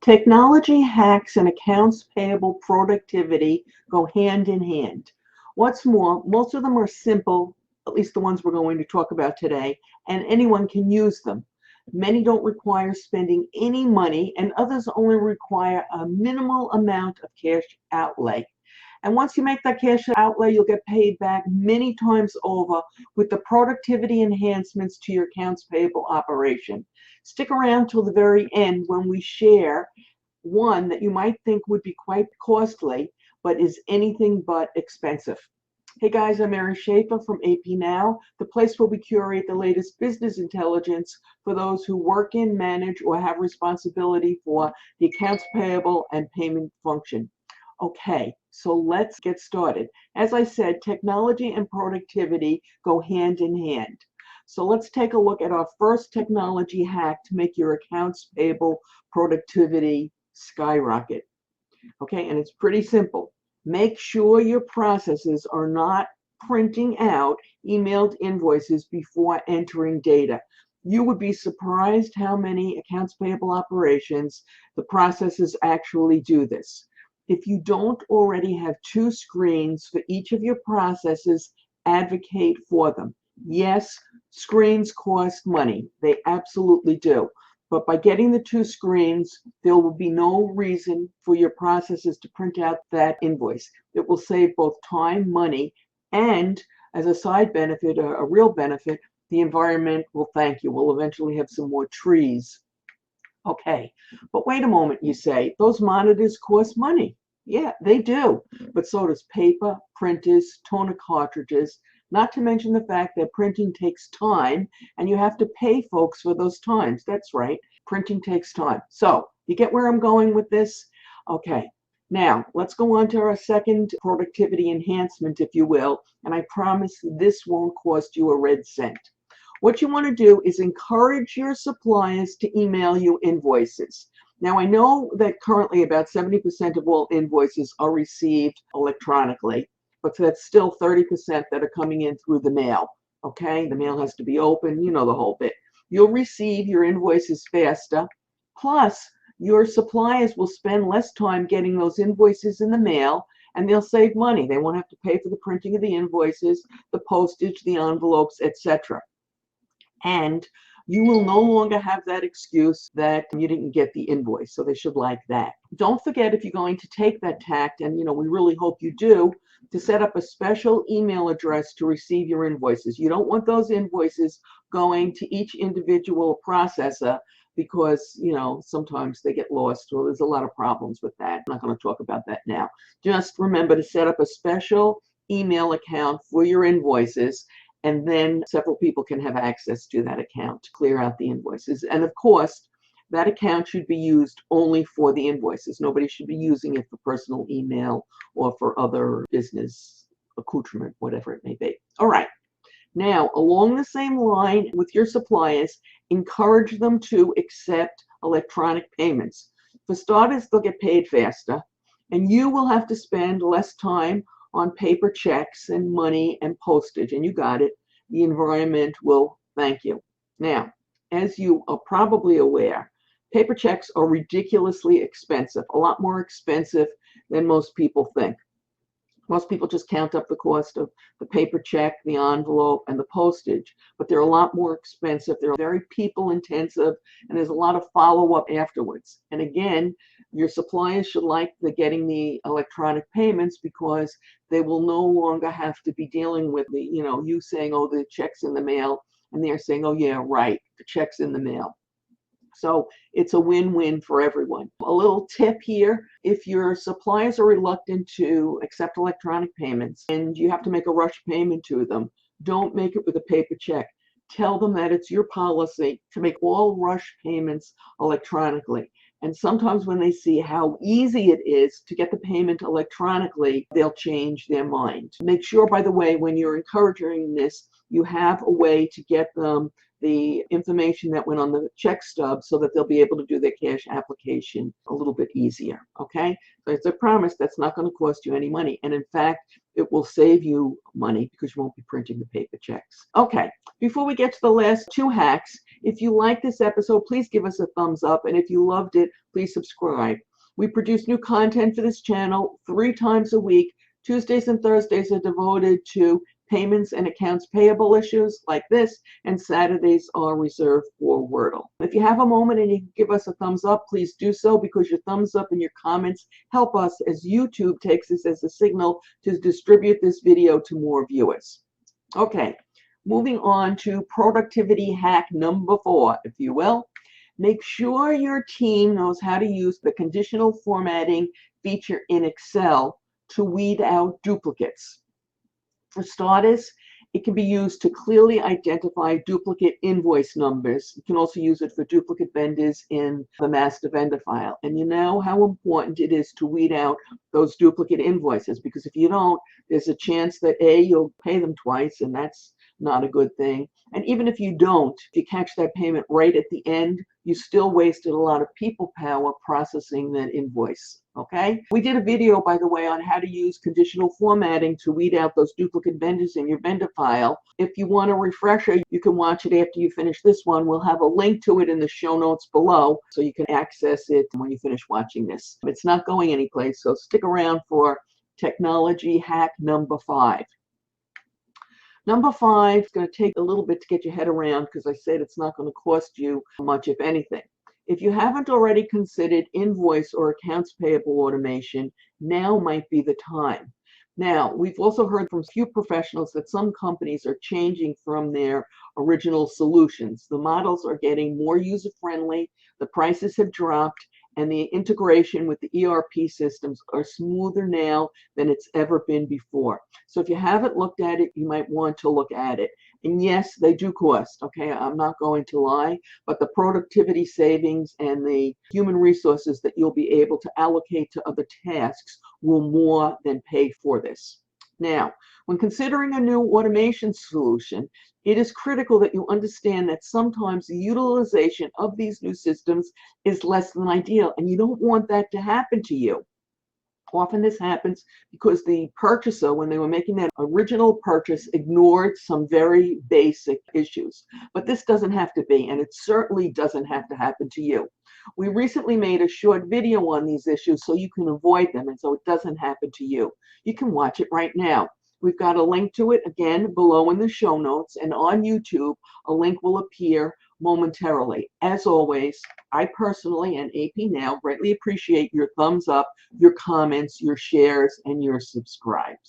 Technology hacks and accounts payable productivity go hand in hand. What's more, most of them are simple, at least the ones we're going to talk about today, and anyone can use them. Many don't require spending any money, and others only require a minimal amount of cash outlay. And once you make that cash outlay, you'll get paid back many times over with the productivity enhancements to your accounts payable operation. Stick around till the very end when we share one that you might think would be quite costly, but is anything but expensive. Hey guys, I'm Mary Schaefer from AP Now, the place where we curate the latest business intelligence for those who work in, manage, or have responsibility for the accounts payable and payment function. Okay, so let's get started. As I said, technology and productivity go hand in hand. So let's take a look at our first technology hack to make your accounts payable productivity skyrocket. Okay, and it's pretty simple. Make sure your processes are not printing out emailed invoices before entering data. You would be surprised how many accounts payable operations the processes actually do this. If you don't already have two screens for each of your processes, advocate for them. Yes, screens cost money. They absolutely do. But by getting the two screens, there will be no reason for your processes to print out that invoice. It will save both time, money, and as a side benefit, a real benefit, the environment will thank you. We'll eventually have some more trees. Okay, but wait a moment, you say, those monitors cost money. Yeah, they do, but so does paper, printers, toner cartridges, not to mention the fact that printing takes time and you have to pay folks for those times. That's right, printing takes time. So, you get where I'm going with this? Okay, now let's go on to our second productivity enhancement, if you will, and I promise this won't cost you a red cent. What you want to do is encourage your suppliers to email you invoices. Now, I know that currently about 70% of all invoices are received electronically, but that's still 30% that are coming in through the mail. Okay, the mail has to be open, you know the whole bit. You'll receive your invoices faster, plus your suppliers will spend less time getting those invoices in the mail, and they'll save money. They won't have to pay for the printing of the invoices, the postage, the envelopes, etc. And you will no longer have that excuse that you didn't get the invoice, so they should like that. Don't forget, if you're going to take that tact, and we really hope you do, to set up a special email address to receive your invoices. You don't want those invoices going to each individual processor because, sometimes they get lost. Well, there's a lot of problems with that. I'm not going to talk about that now. Just remember to set up a special email account for your invoices, and then several people can have access to that account to clear out the invoices. And of course, that account should be used only for the invoices. Nobody should be using it for personal email or for other business accoutrement, whatever it may be. All right. Now, along the same line with your suppliers, encourage them to accept electronic payments. For starters, they'll get paid faster, and you will have to spend less time on paper checks and money and postage, and you got it. The environment will thank you. Now, as you are probably aware, paper checks are ridiculously expensive, a lot more expensive than most people think. Most people just count up the cost of the paper check, the envelope, and the postage, but they're a lot more expensive. They're very people intensive, and there's a lot of follow-up afterwards. And again, your suppliers should like getting the electronic payments because they will no longer have to be dealing with you saying, oh, the check's in the mail, and they're saying, oh yeah, right, the check's in the mail. So it's a win-win for everyone. A little tip here, if your suppliers are reluctant to accept electronic payments and you have to make a rush payment to them, don't make it with a paper check. Tell them that it's your policy to make all rush payments electronically. And sometimes when they see how easy it is to get the payment electronically, they'll change their mind. Make sure, by the way, when you're encouraging this, you have a way to get them the information that went on the check stub so that they'll be able to do their cash application a little bit easier. Okay? So it's a promise that's not going to cost you any money. And in fact, it will save you money because you won't be printing the paper checks. Okay, before we get to the last two hacks, If you like this episode, please give us a thumbs up. And if you loved it, please subscribe. We produce new content for this channel 3 times a week. Tuesdays and Thursdays are devoted to payments and accounts payable issues like this, and Saturdays are reserved for Wordle. If you have a moment and you can give us a thumbs up, please do so, because your thumbs up and your comments help us as YouTube takes this as a signal to distribute this video to more viewers. Okay, moving on to productivity hack number 4, if you will. Make sure your team knows how to use the conditional formatting feature in Excel to weed out duplicates. For starters, it can be used to clearly identify duplicate invoice numbers. You can also use it for duplicate vendors in the master vendor file. And you know how important it is to weed out those duplicate invoices, because if you don't, there's a chance that A, you'll pay them twice, and that's not a good thing. And even if you don't, if you catch that payment right at the end, you still wasted a lot of people power processing that invoice. Okay? We did a video, by the way, on how to use conditional formatting to weed out those duplicate vendors in your vendor file. If you want a refresher, you can watch it after you finish this one. We'll have a link to it in the show notes below, so you can access it when you finish watching this. It's not going anyplace, so stick around for technology hack number 5. Number 5 is going to take a little bit to get your head around, because I said it's not going to cost you much, if anything. If you haven't already considered invoice or accounts payable automation, now might be the time. Now, we've also heard from a few professionals that some companies are changing from their original solutions. The models are getting more user-friendly, the prices have dropped, and the integration with the ERP systems are smoother now than it's ever been before. So if you haven't looked at it, you might want to look at it. And yes, they do cost, okay? I'm not going to lie, but the productivity savings and the human resources that you'll be able to allocate to other tasks will more than pay for this. Now, when considering a new automation solution, it is critical that you understand that sometimes the utilization of these new systems is less than ideal, and you don't want that to happen to you. Often this happens because the purchaser, when they were making that original purchase, ignored some very basic issues. But this doesn't have to be, and it certainly doesn't have to happen to you. We recently made a short video on these issues so you can avoid them, and so it doesn't happen to you. You can watch it right now. We've got a link to it, again, below in the show notes, and on YouTube, a link will appear momentarily. As always, I personally and AP Now greatly appreciate your thumbs up, your comments, your shares, and your subscribes.